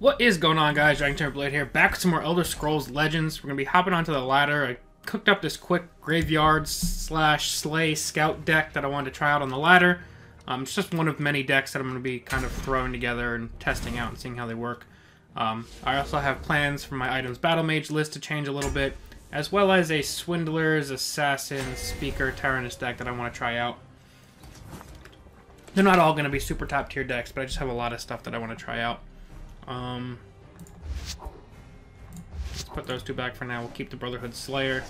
What is going on, guys? Blade here, back with some more Elder Scrolls Legends. We're going to be hopping onto the ladder. I cooked up this quick graveyard slash slay scout deck that I wanted to try out on the ladder. It's just one of many decks that I'm going to be kind of throwing together and testing out and seeing how they work. I also have plans for my items battle mage list to change a little bit, as well as a Swindlers, Assassin, Speaker, Tyrannus deck that I want to try out. They're not all going to be super top tier decks, but I just have a lot of stuff that I want to try out. Let's put those two back for now. We'll keep the Brotherhood Slayer.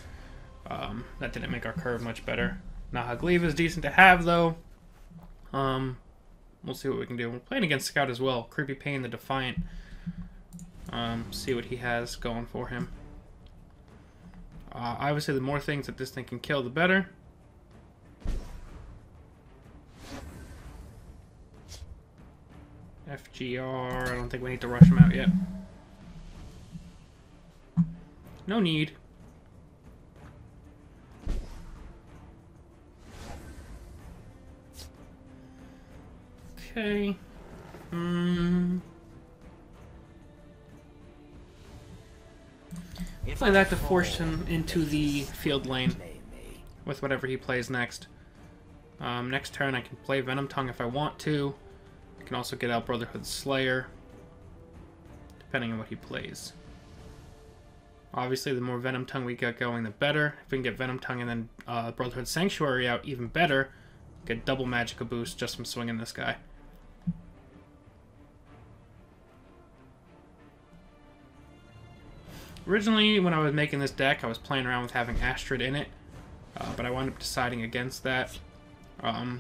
That didn't make our curve much better. Nahagliva is decent to have, though. We'll see what we can do. We're playing against Scout as well. Creepy Pain the Defiant. See what he has going for him. Obviously, the more things that this thing can kill, the better. FGR, I don't think we need to rush him out yet. No need. Okay. Play that to force him into the field lane with whatever he plays next. Next turn I can play Venom Tongue if I want to. I can also get out Brotherhood Slayer, depending on what he plays. Obviously, the more Venom Tongue we get going, the better. If we can get Venom Tongue and then Brotherhood Sanctuary out, even better. Get double Magicka boost just from swinging this guy. Originally, when I was making this deck, I was playing around with having Astrid in it, but I wound up deciding against that.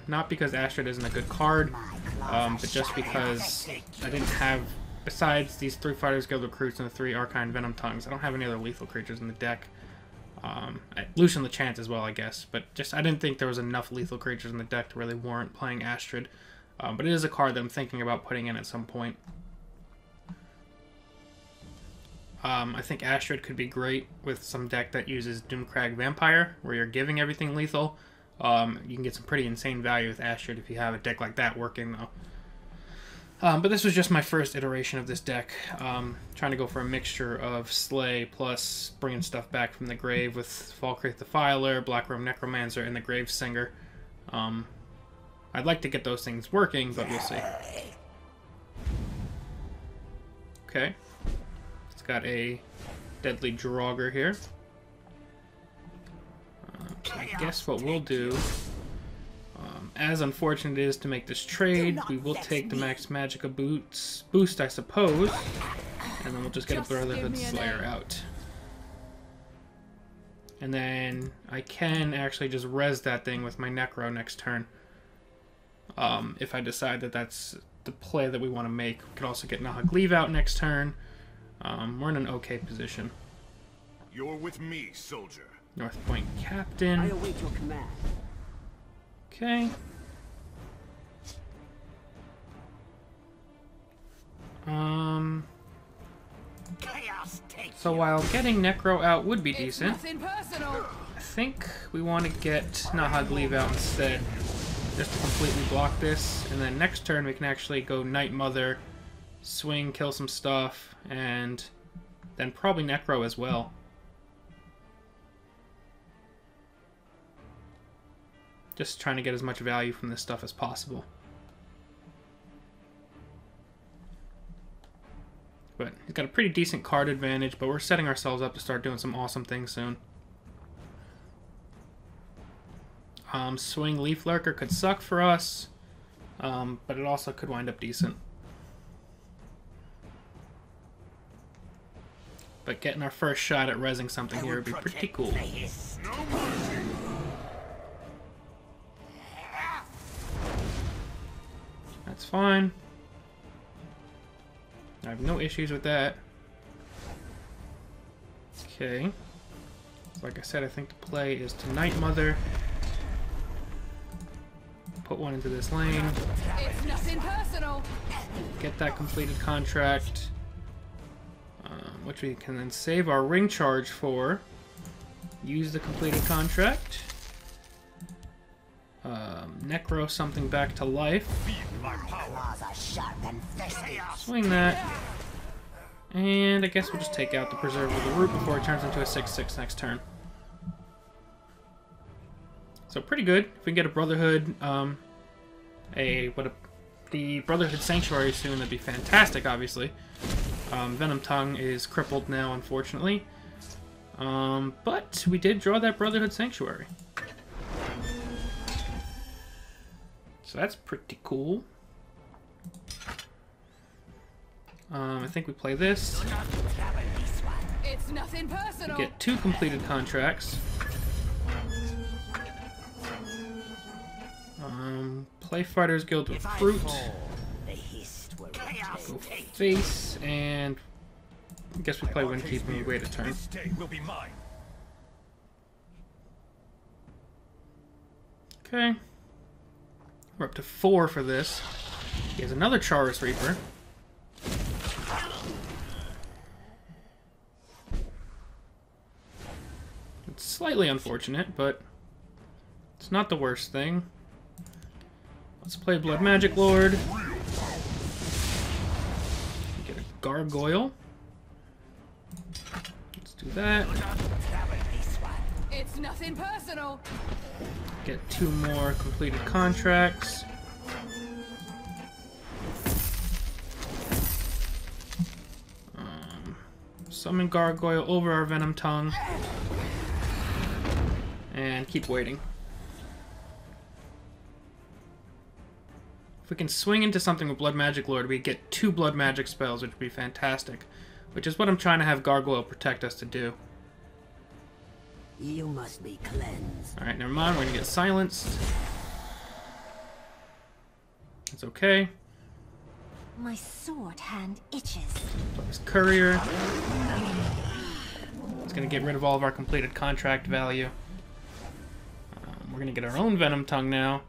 Not because Astrid isn't a good card, but just because I didn't have, besides these 3 Fighters Guild Recruits and the 3 Arcane Venom Tongues, I don't have any other lethal creatures in the deck. Lucian Lechant as well, I guess, but just I didn't think there was enough lethal creatures in the deck to really warrant playing Astrid. But it is a card that I'm thinking about putting in at some point. I think Astrid could be great with some deck that uses Doomcrag Vampire, where you're giving everything lethal. You can get some pretty insane value with Astrid if you have a deck like that working, though. But this was just my first iteration of this deck. Trying to go for a mixture of Slay plus bringing stuff back from the grave with Falkreath the Filer, Blackrobe Necromancer, and the Grave Singer. I'd like to get those things working, but we'll see. Okay. It's got a Deadly Draugr here. So I guess what we'll do, as unfortunate it is to make this trade, we will take the Max Magicka boost, I suppose, and then we'll just get a Brotherhood Slayer out. And then I can actually just res that thing with my Necro next turn, if I decide that that's the play that we want to make. We could also get Nahagliva out next turn. We're in an okay position. You're with me, soldier. North Point Captain. I await your command. Okay. So while getting Necro out would be decent, I think we want to get Nahagliva out instead, just to completely block this, and then next turn we can actually go Night Mother, swing, kill some stuff, and then probably Necro as well. Just trying to get as much value from this stuff as possible. But he's got a pretty decent card advantage, but we're setting ourselves up to start doing some awesome things soon. Swing Leaf Lurker could suck for us, but it also could wind up decent. But getting our first shot at rezzing something here would be pretty cool. That's fine. I have no issues with that. Okay. Like I said, I think the play is to Night Mother. Put one into this lane. It's nothing personal. Get that completed contract. Which we can then save our ring charge for. Use the completed contract. Necro something back to life. Swing that. And I guess we'll just take out the Preserve of the Root before it turns into a 6/6 next turn. So pretty good. If we can get a Brotherhood, the Brotherhood Sanctuary soon, that'd be fantastic, obviously. Venom Tongue is crippled now, unfortunately. But we did draw that Brotherhood Sanctuary. So that's pretty cool. I think we play this. It's nothing personal. We get 2 completed contracts. Play Fighters Guild Recruit. Go face, and I guess we play Windkeep and we wait a turn. Okay. We're up to 4 for this. He has another Chaurus Reaper. It's slightly unfortunate, but it's not the worst thing. Let's play Blood Magic Lord. Get a Gargoyle. Let's do that. It's nothing personal. Get 2 more completed contracts. Summon Gargoyle over our Venom Tongue. And keep waiting. If we can swing into something with Blood Magic Lord, we get 2 Blood Magic spells, which would be fantastic. Which is what I'm trying to have Gargoyle protect us to do. You must be cleansed. Alright, never mind. We're going to get silenced. It's okay. My sword hand itches. Plus Courier. It's going to get rid of all of our completed contract value. We're going to get our own Venom Tongue now.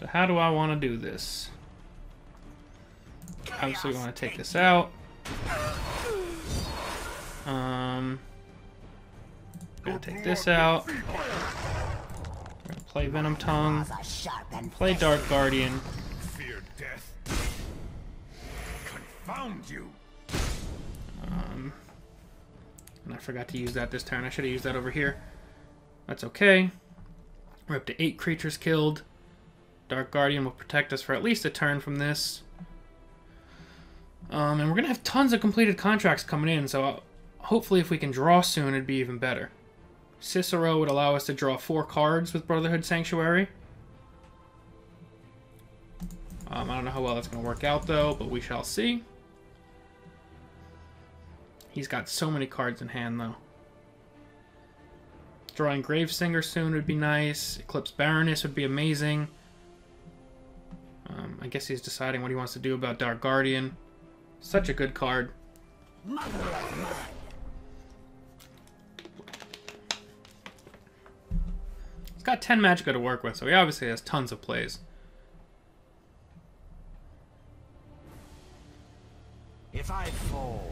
So how do I want to do this? Obviously we want to take this out. We're going to take this out. We're going to play Venom Tongue. Play Dark Guardian. Fear death. Confound you. And I forgot to use that this turn. I should have used that over here. That's okay. We're up to 8 creatures killed. Dark Guardian will protect us for at least a turn from this. And we're going to have tons of completed contracts coming in, so hopefully if we can draw soon, it'd be even better. Cicero would allow us to draw 4 cards with Brotherhood Sanctuary. I don't know how well that's going to work out, though, but we shall see. He's got so many cards in hand, though. Drawing Gravesinger soon would be nice. Eclipse Baroness would be amazing. I guess he's deciding what he wants to do about Dark Guardian. Such a good card. He's got 10 Magicka to work with, so he obviously has tons of plays. If I fall,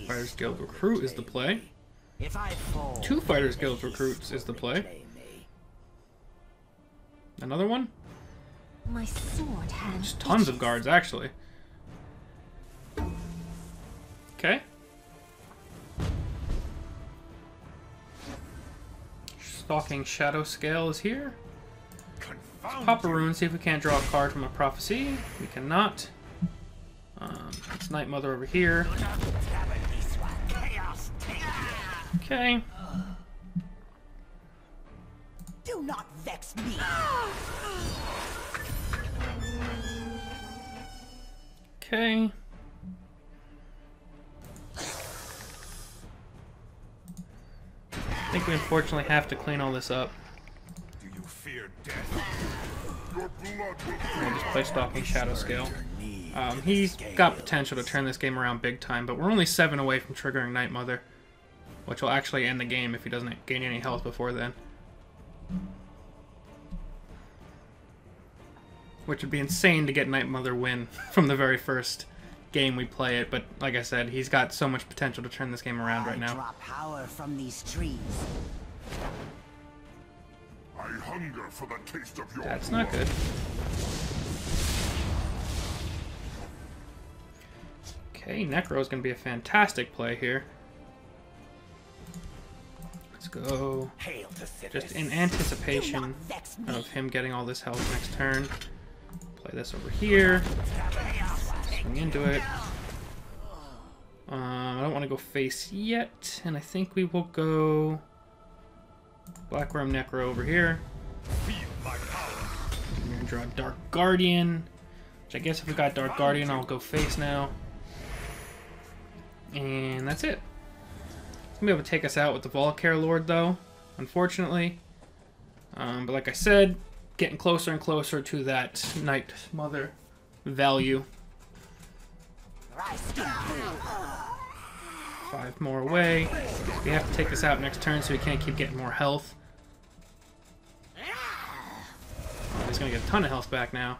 Fighters Guild Recruit is the play. If I fall, 2 Fighters Guild Recruits is the play. Another one? My sword hand Just tons of itches. guards, actually. Okay. Stalking Shadow Scale is here. Confound Pop a you. rune, see if we can't draw a card from a prophecy. We cannot. It's Night Mother over here. Okay. Do not vex me. Okay. I think we unfortunately have to clean all this up. Do you fear death? Your blood will We'll just play Stalking Shadow Scale. He's got potential to turn this game around big time, but we're only 7 away from triggering Night Mother, which will actually end the game if he doesn't gain any health before then. Which would be insane to get Night Mother win from the very first game we play it, but like I said, he's got so much potential to turn this game around right I now. draw power from these trees. I hunger for the taste of your That's not good. Okay, Necro is going to be a fantastic play here. Let's go. Just in anticipation of him getting all this health next turn. Play this over here. Swing into it. I don't want to go face yet, and I think we will go Black Worm Necro over here. I'm going to draw Dark Guardian, which I guess if we got Dark Guardian, I'll go face now. And that's it. It's going to be able to take us out with the Volcare Lord, though, unfortunately. But like I said, getting closer and closer to that Night Mother value. 5 more away. We have to take this out next turn so we can't keep getting more health. Oh, he's going to get a ton of health back now.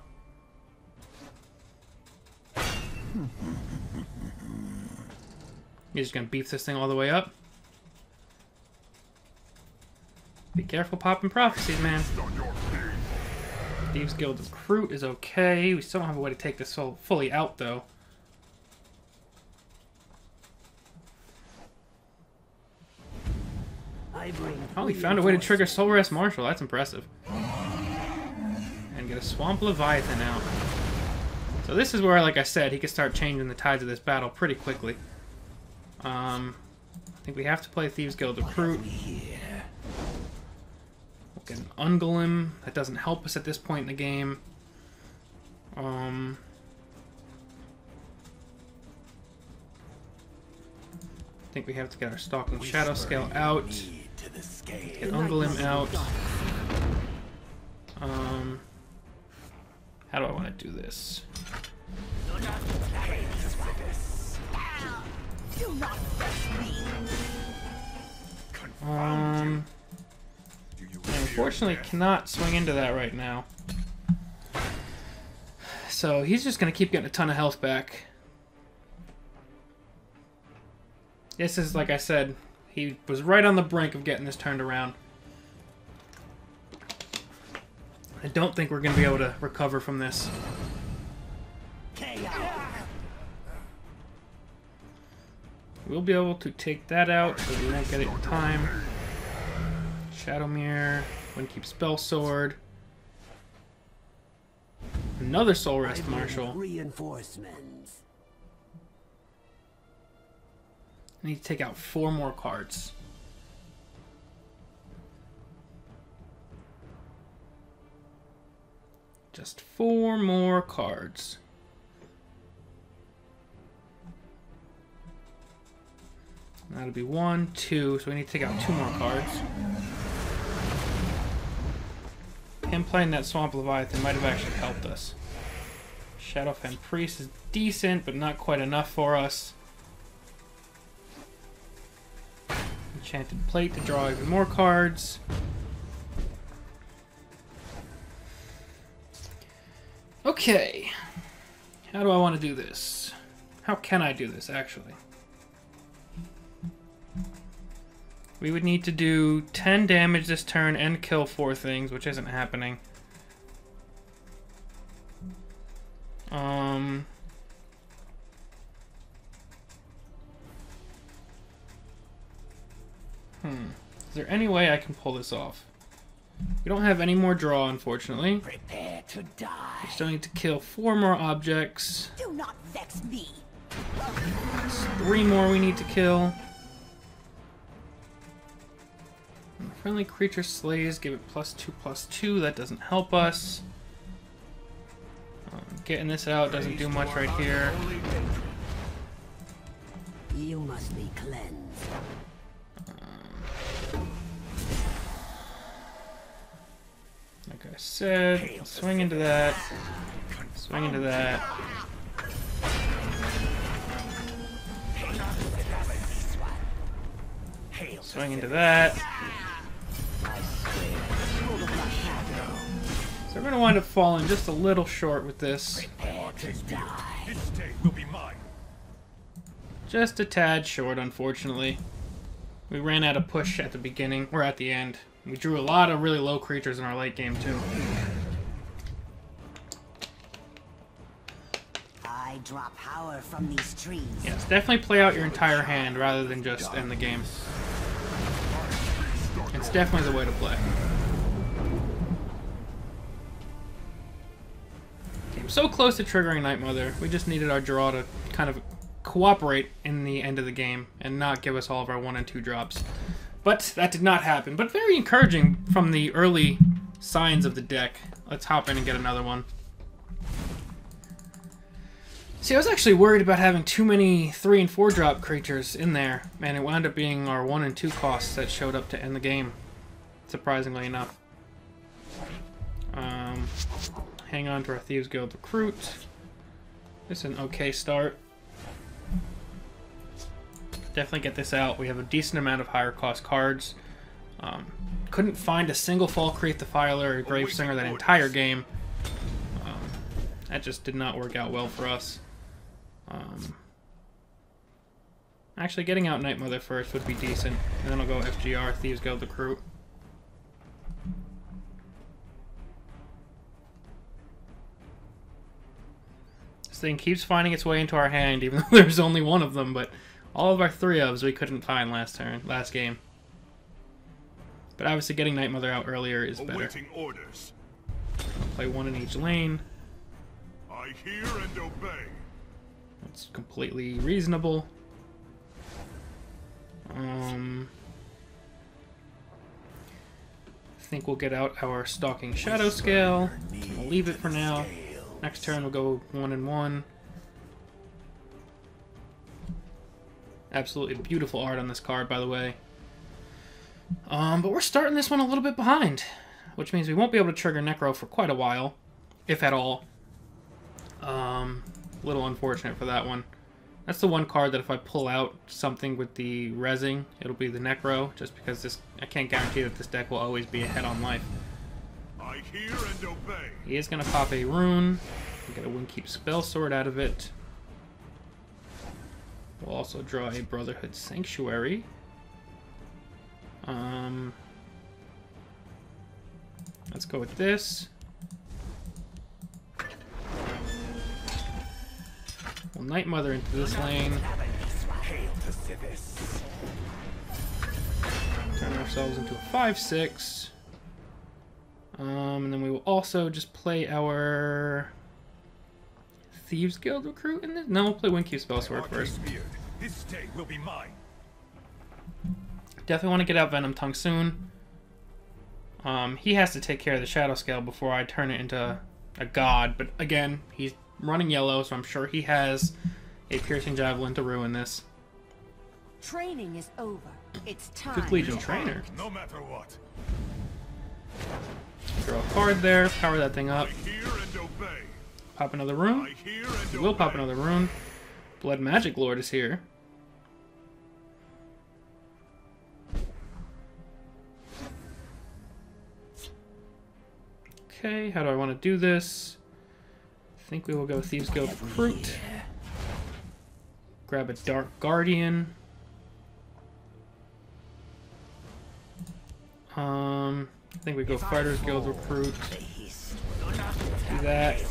He's just going to beef this thing all the way up. Be careful popping prophecies, man. Thieves Guild Recruit is okay. We still don't have a way to take this fully out, though. Oh, he found a way to trigger Soul Rest Marshal. That's impressive. And get a Swamp Leviathan out. So this is where, like I said, he can start changing the tides of this battle pretty quickly. I think we have to play Thieves Guild Recruit. We'll get an Ungolem. That doesn't help us at this point in the game. I think we have to get our Stalking Shadow Scale out. Get Ungolem out. How do I want to do this? I unfortunately cannot swing into that right now. So he's just going to keep getting a ton of health back. This is, like I said, he was right on the brink of getting this turned around. I don't think we're going to be able to recover from this. We'll be able to take that out, so we won't get it in time. Shadow Mirror, Windkeep Spell Sword. Another Soul Rest Marshal. Reinforcements. I need to take out 4 more cards. Just 4 more cards. That'll be 1, 2, so we need to take out 2 more cards. Him playing that Swamp Leviathan might have actually helped us. Shadowfen Priest is decent, but not quite enough for us. Enchanted Plate to draw even more cards. Okay. How do I want to do this? How can I do this, actually? We would need to do 10 damage this turn and kill 4 things, which isn't happening. Is there any way I can pull this off? We don't have any more draw, unfortunately. Prepare to die. We still need to kill 4 more objects. Do not vex me. There's 3 more we need to kill. Friendly creature slays, give it +2/+2. That doesn't help us. Getting this out doesn't do much right here. You must be cleansed. Like I said, swing into that. Swing into that. Swing into that. So we're going to wind up falling just a little short with this. Just a tad short, unfortunately. We ran out of push at the beginning, or at the end. We drew a lot of really low creatures in our late game, too. I drop power from these trees. Yes, definitely play out your entire hand rather than just end the game. It's definitely the way to play. Okay, I'm so close to triggering Night Mother. We just needed our draw to kind of cooperate in the end of the game and not give us all of our 1 and 2 drops. But that did not happen. But very encouraging from the early signs of the deck. Let's hop in and get another one. See, I was actually worried about having too many 3 and 4 drop creatures in there, and it wound up being our 1 and 2 costs that showed up to end the game, surprisingly enough. Hang on to our Thieves Guild Recruit. This is an okay start. Definitely get this out. We have a decent amount of higher cost cards. Couldn't find a single Falkreath, Defiler, or Gravesinger that entire game. That just did not work out well for us. Actually, getting out Night Mother first would be decent. And then I'll go FGR, Thieves Guild Recruit. This thing keeps finding its way into our hand, even though there's only one of them, but all of our 3 ofs we couldn't find last game. But obviously getting Night Mother out earlier is better. Orders. I'll play 1 in each lane. I hear and obey. That's completely reasonable. I think we'll get out our Stalking Shadow Scale. We'll leave it for now. Next turn we'll go 1 and 1. Absolutely beautiful art on this card, by the way. But we're starting this one a little bit behind, which means we won't be able to trigger Necro for quite a while, if at all. Little unfortunate for that one. That's the one card that if I pull out something with the rezzing, it'll be the Necro, just because I can't guarantee that this deck will always be ahead on life. I hear and obey. He is going to pop a rune. We'll get a Windkeep Spellsword out of it. We'll also draw a Brotherhood Sanctuary. Let's go with this. We'll Night Mother into this lane. Turn ourselves into a 5/6. And then we will also just play our Thieves Guild Recruit in this. No, we'll play Windkeep Spellsword first. This day will be mine. Definitely want to get out Venom Tongue soon. He has to take care of the Shadow Scale before I turn it into a god. But again, he's running yellow, so I'm sure he has a Piercing Javelin to ruin this. Training is over. It's time. Good Legion Trainer. No matter what. Draw a card there, power that thing up. I hear and obey. Pop another rune. I hear and We will pop obey. another rune. Blood Magic Lord is here. Okay, how do I want to do this? I think we will go Thieves Guild Recruit. Grab a Dark Guardian. I think we go Fighters Guild Recruit. Do that.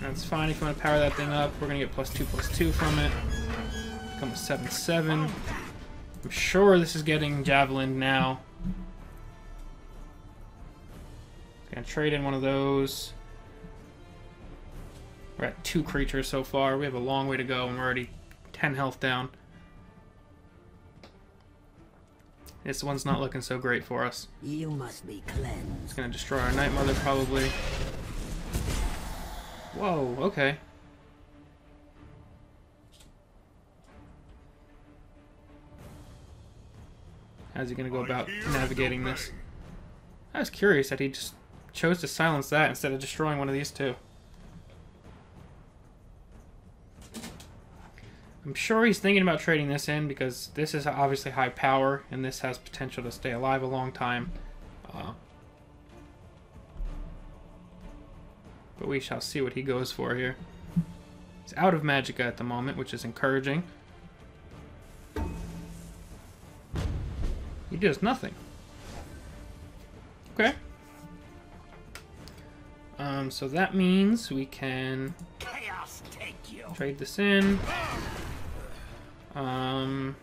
That's fine if you want to power that thing up. We're going to get +2/+2 from it. Become a 7/7. I'm sure this is getting Javelin now. Gonna trade in one of those. We're at 2 creatures so far. We have a long way to go, and we're already 10 health down. This one's not looking so great for us. You must be cleansed. It's gonna destroy our Night Mother, probably. Whoa, okay. How's he gonna go about navigating this? I was curious that he just chose to silence that instead of destroying one of these two. I'm sure he's thinking about trading this in because this is obviously high power and this has potential to stay alive a long time. But we shall see what he goes for here. He's out of Magicka at the moment, which is encouraging. He does nothing. Okay. So that means we can Chaos take you. trade this in. Do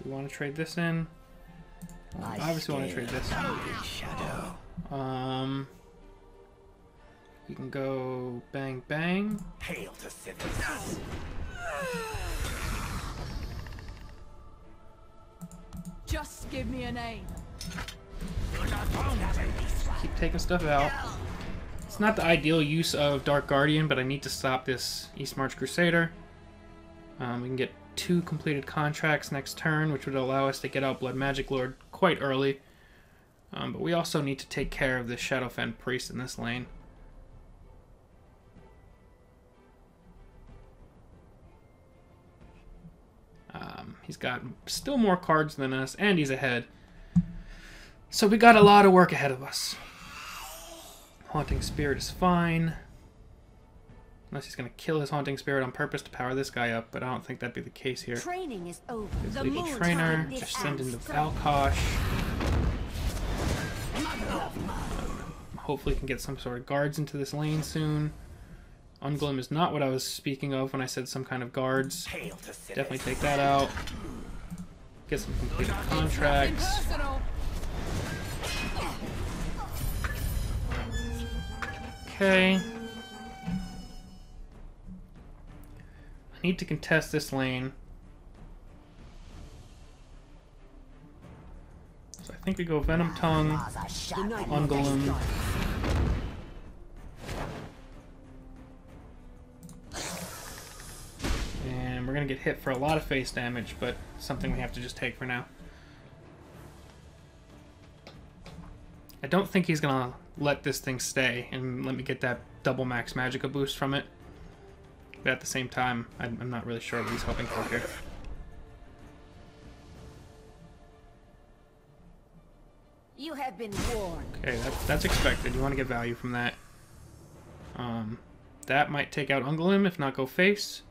we want to trade this in? Obviously want to trade this. We can go bang bang. Hail to citizens. Just give me a name. Keep taking stuff out. It's not the ideal use of Dark Guardian, but I need to stop this East March Crusader. We can get 2 completed contracts next turn, which would allow us to get out Blood Magic Lord quite early. But we also need to take care of the Shadowfen Priest in this lane. He's got still more cards than us, and he's ahead. So we got a lot of work ahead of us. Haunting Spirit is fine. Unless he's going to kill his Haunting Spirit on purpose to power this guy up, but I don't think that'd be the case here. Training is over. Let's leave the trainer, just send into Valkosh. Hopefully can get some sort of guards into this lane soon. Unglim is not what I was speaking of when I said some kind of guards. Definitely take that out. Get some completed contracts. Personal. Okay. I need to contest this lane. So I think we go Venom Tongue, Unglim. And we're gonna get hit for a lot of face damage, but something we have to just take for now. I don't think he's gonna let this thing stay and let me get that double max Magicka boost from it. But at the same time, I'm not really sure what he's hoping for here. You have been warned. Okay, that's expected. You want to get value from that. That might take out Unglim, if not go face.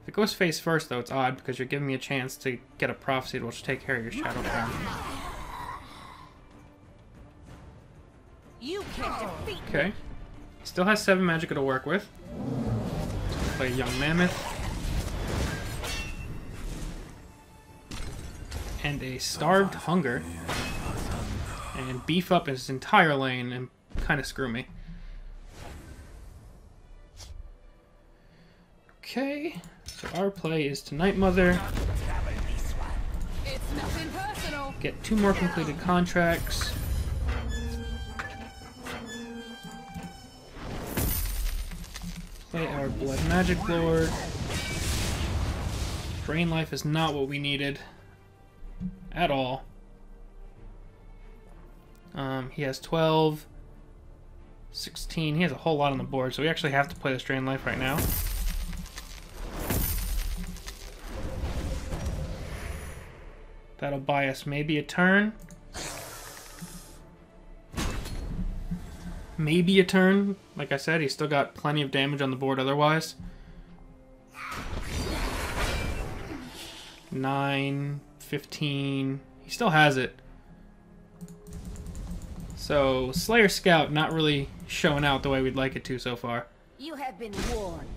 If it goes face first, though, it's odd, because you're giving me a chance to get a Prophecy which will take care of your Shadow Crown. You can't defeat me. Okay. He still has 7 Magicka to work with. Play Young Mammoth. And a Starved Hunger. And beef up his entire lane and kind of screw me. Okay. So our play is to Night Mother. It's nothing personal. Get 2 more completed contracts. Play our Blood Magic Lord. Drain Life is not what we needed at all. He has 12, 16. He has a whole lot on the board, so we actually have to play this Drain Life right now. That'll buy us maybe a turn. Maybe a turn. Like I said, he's still got plenty of damage on the board otherwise. 9, 15. He still has it. So, Slayer Scout not really showing out the way we'd like it to so far. You have been warned.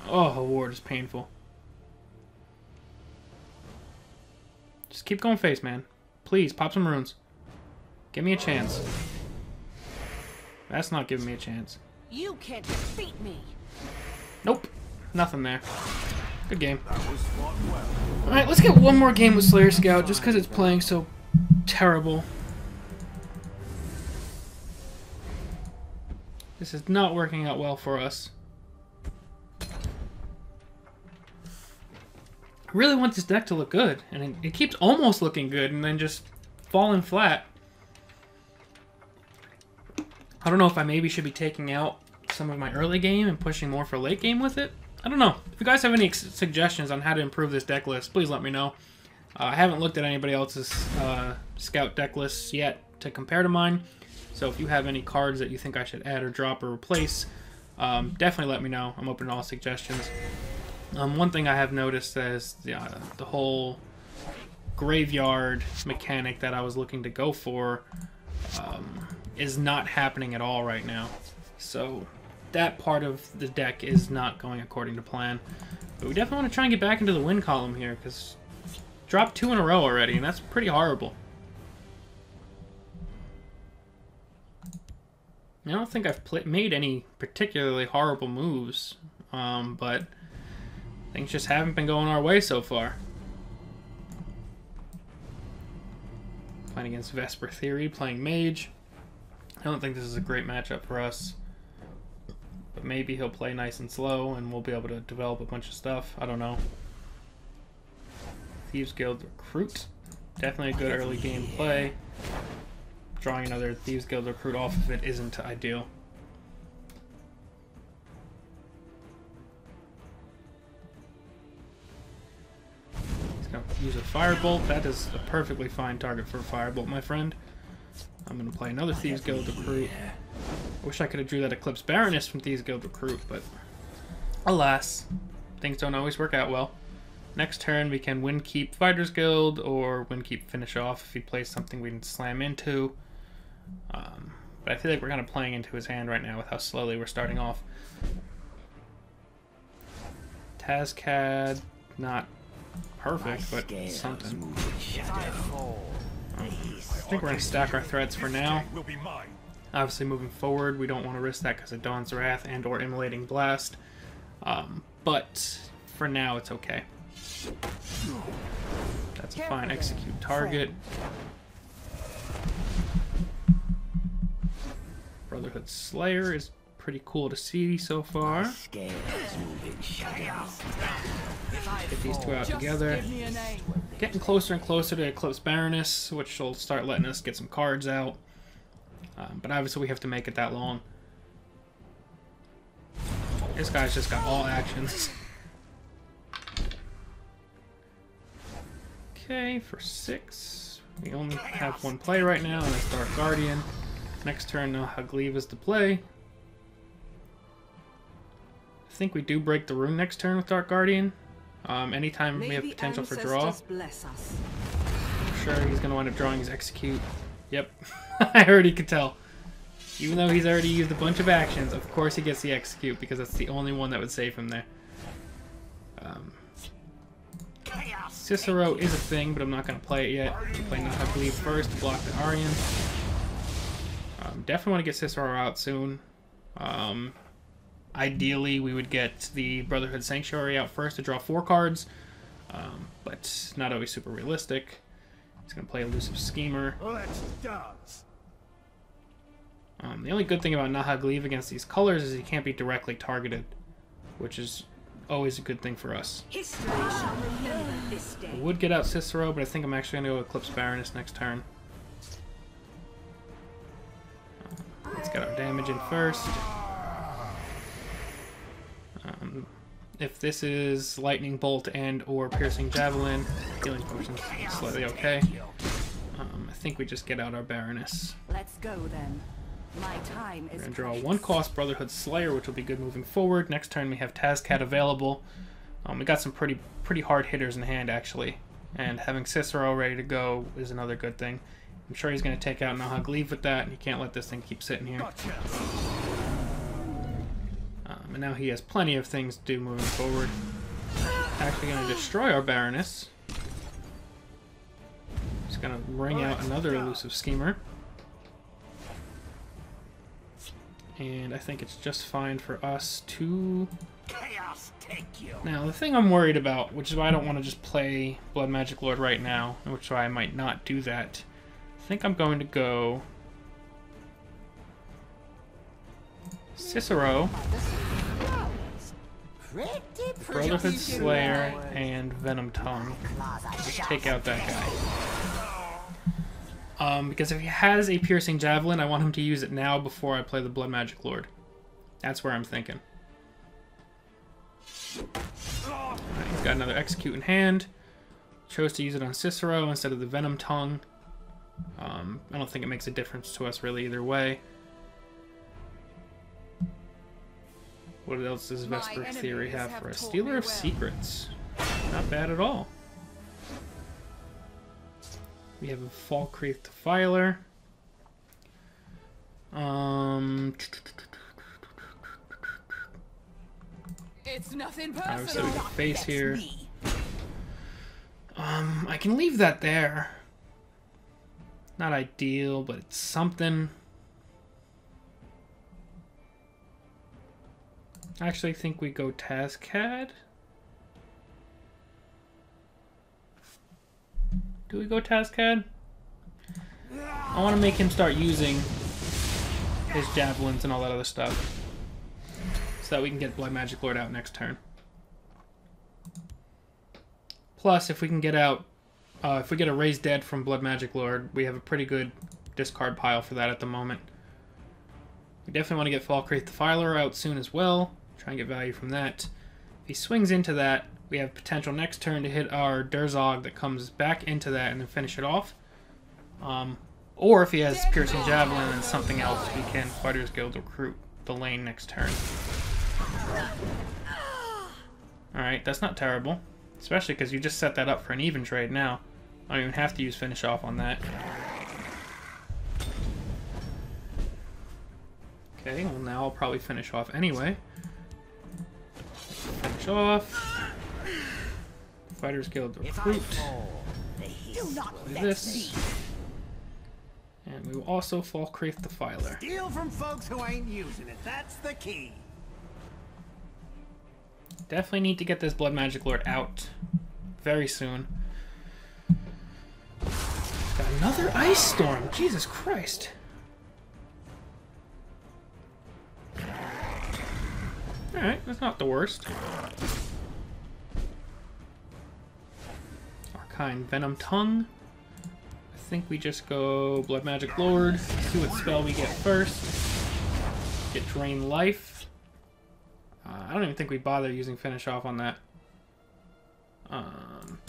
Oh, a ward is painful. Just keep going face, man. Please, pop some runes. Give me a chance. That's not giving me a chance. You can't defeat me. Nope. Nothing there. Good game. Alright, let's get one more game with Slayer Scout, just because it's playing so terrible. This is not working out well for us. I really want this deck to look good, and it keeps almost looking good and then just falling flat. I don't know if I maybe should be taking out some of my early game and pushing more for late game with it. I don't know. If you guys have any suggestions on how to improve this deck list, please let me know. I haven't looked at anybody else's Scout deck lists yet to compare to mine. So if you have any cards that you think I should add or drop or replace, definitely let me know. I'm open to all suggestions. One thing I have noticed is the whole graveyard mechanic that I was looking to go for is not happening at all right now. So that part of the deck is not going according to plan. But we definitely want to try and get back into the win column here, because dropped 2 in a row already, and that's pretty horrible. I don't think I've made any particularly horrible moves, but things just haven't been going our way so far. Playing against Vesper Theory, playing Mage. I don't think this is a great matchup for us. But maybe he'll play nice and slow and we'll be able to develop a bunch of stuff. I don't know. Thieves Guild Recruit. Definitely a good early game play. Drawing another Thieves Guild Recruit off of it isn't ideal. He's going to use a Firebolt. That is a perfectly fine target for a Firebolt, my friend. I'm going to play another Thieves Guild Recruit. I wish I could have drew that Eclipse Baroness from Thieves Guild Recruit, but alas, things don't always work out well. Next turn we can win keep Fighters Guild or win keep finish off if he plays something we can slam into. But I feel like we're kind of playing into his hand right now with how slowly we're starting off. Tazcad, not perfect, but something. I think we're going to stack our threats for now. Obviously moving forward, we don't want to risk that because of Dawn's Wrath and or Immolating Blast. But for now, it's okay. That's a fine execute target. Brotherhood Slayer is pretty cool to see so far. Get these two out together. Getting closer and closer to Eclipse Baroness, which will start letting us get some cards out. But obviously we have to make it that long. This guy's just got all actions. Okay, for 6. We only have one play right now, and it's Dark Guardian. Next turn, no Hagleave is to play. I think we do break the rune next turn with Dark Guardian. Anytime we have potential for draw. I'm sure he's going to wind up drawing his Execute. Yep, I already could tell. Even though he's already used a bunch of actions, of course he gets the Execute because that's the only one that would save him there. Cicero is a thing, but I'm not going to play it yet. I'm playing the Hagleave first to block the Aryan. Definitely want to get Cicero out soon. Ideally, we would get the Brotherhood Sanctuary out first to draw 4 cards, but not always super realistic. He's going to play Elusive Schemer. The only good thing about Nahagleave against these colors is he can't be directly targeted, which is always a good thing for us. I would get out Cicero, but I think I'm actually going to go Eclipse Baroness next turn. Let's get our damage in first. If this is Lightning Bolt and or Piercing Javelin, Healing Potion's slightly okay. I think we just get out our Baroness. Let's go then. My time is We're going to draw 1-cost Brotherhood Slayer, which will be good moving forward. Next turn we have Tazcad available. We got some pretty hard hitters in hand, actually. And having Cicero ready to go is another good thing. I'm sure he's going to take out Nahagleave with that, and he can't let this thing keep sitting here. And now he has plenty of things to do moving forward. Actually going to destroy our Baroness. He's going to ring out another Elusive Schemer. And I think it's just fine for us to... Now, the thing I'm worried about, which is why I don't want to just play Blood Magic Lord right now, and which is why I might not do that, I think I'm going to go Cicero, Brotherhood Slayer, and Venom Tongue. Just take out that guy. Because if he has a Piercing Javelin, I want him to use it now before I play the Blood Magic Lord. That's where I'm thinking. Alright, he's got another Execute in hand. Chose to use it on Cicero instead of the Venom Tongue. I don't think it makes a difference to us really either way. What else does Vesper Theory have for us? Stealer of Secrets. Not bad at all. We have a Falkreath Defiler. It's nothing Obviously, we personal. got face here. I can leave that there. Not ideal, but it's something. I actually think we go Tazcad. Do we go Tazcad? I want to make him start using his javelins and all that other stuff, so that we can get Blood Magic Lord out next turn. Plus, if we can get out, if we get a Raised Dead from Blood Magic Lord, we have a pretty good discard pile for that at the moment. We definitely want to get Falkreath Defiler out soon as well. Try and get value from that. If he swings into that, we have potential next turn to hit our Durzog that comes back into that and then finish it off. Or if he has Piercing Javelin and something else, we can Fighters Guild recruit the lane next turn. Alright, that's not terrible. Especially because you just set that up for an even trade now. I don't even have to use Finish Off on that. Okay, well now I'll probably finish off anyway. Finish off. Fighters Guild recruit. Do not Do let this. And we will also Falkreath Defiler. Steal from folks who ain't using it. That's the key. Definitely need to get this Blood Magic Lord out very soon. Got another Ice Storm. Jesus Christ. Alright, that's not the worst. Arcane Venom Tongue. I think we just go Blood Magic Lord, see what spell we get first. Get Drain Life. I don't even think we bother using Finish Off on that.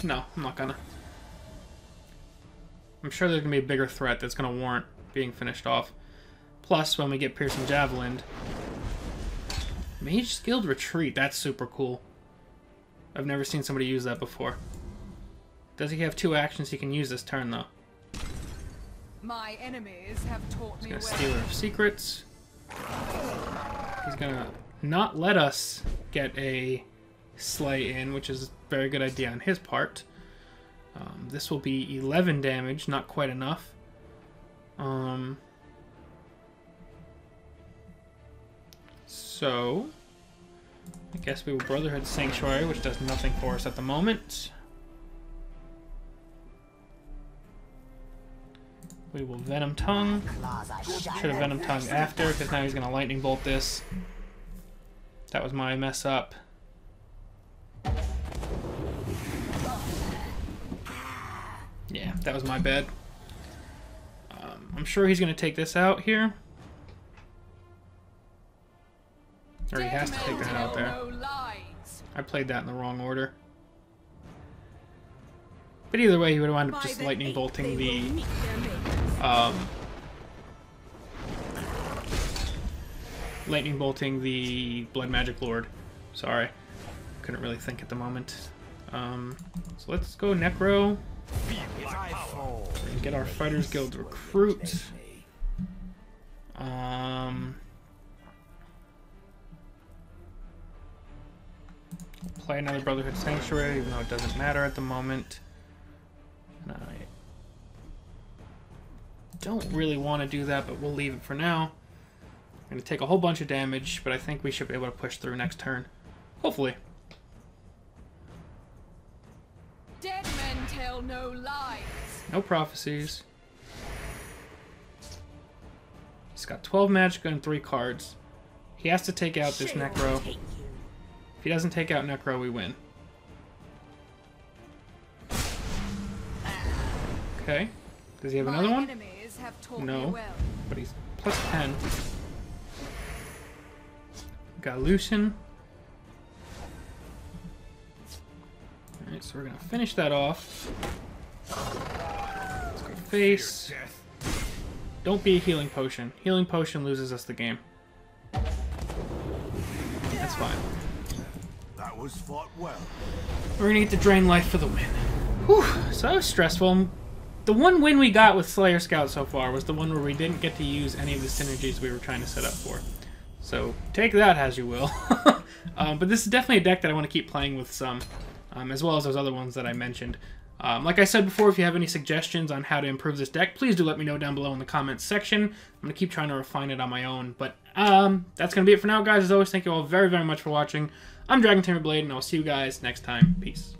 No, I'm not gonna. I'm sure there's gonna be a bigger threat that's gonna warrant being finished off. Plus, when we get Piercing Javelin, Mage Guild Retreat, that's super cool. I've never seen somebody use that before. Does he have 2 actions he can use this turn, though? My enemies have taught me He's well. gonna Stealer of Secrets. He's gonna not let us get a Slay in, which is a very good idea on his part. This will be 11 damage, not quite enough. So, I guess we will Brotherhood Sanctuary, which does nothing for us at the moment. We will Venom Tongue. Should have Venom Tongue after, because now he's going to Lightning Bolt this. That was my mess up. Yeah, that was my bad. I'm sure he's going to take this out here. Or he has to take that out there. No lies. I played that in the wrong order. But either way, he would have wound up just Lightning Bolting the... Lightning Bolting the Blood Magic Lord. Sorry. Couldn't really think at the moment. So let's go Necro. And get our Fighters Guild recruit. Play another Brotherhood Sanctuary, even though it doesn't matter at the moment. And I don't really want to do that, but we'll leave it for now. I'm going to take a whole bunch of damage, but I think we should be able to push through next turn. Hopefully. Dead men tell no lies. No prophecies. He's got 12 magic and 3 cards. He has to take out this Necro. If he doesn't take out Necro, we win. Okay. Does he have another My one? enemies have taught me No. well. But he's plus 10. Got Lucian. Alright, so we're going to finish that off. Let's go face. Don't be a healing potion. Healing potion loses us the game. That's fine. That was fought well. We're going to get to Drain Life for the win. Whew, so that was stressful. The one win we got with Slayer Scout so far was the one where we didn't get to use any of the synergies we were trying to set up for. So take that as you will. But this is definitely a deck that I want to keep playing with some, as well as those other ones that I mentioned. Like I said before, if you have any suggestions on how to improve this deck, please do let me know down below in the comments section. I'm going to keep trying to refine it on my own. But that's going to be it for now, guys. As always, thank you all very, very much for watching. I'm Dragon Tamer Blade, and I'll see you guys next time. Peace.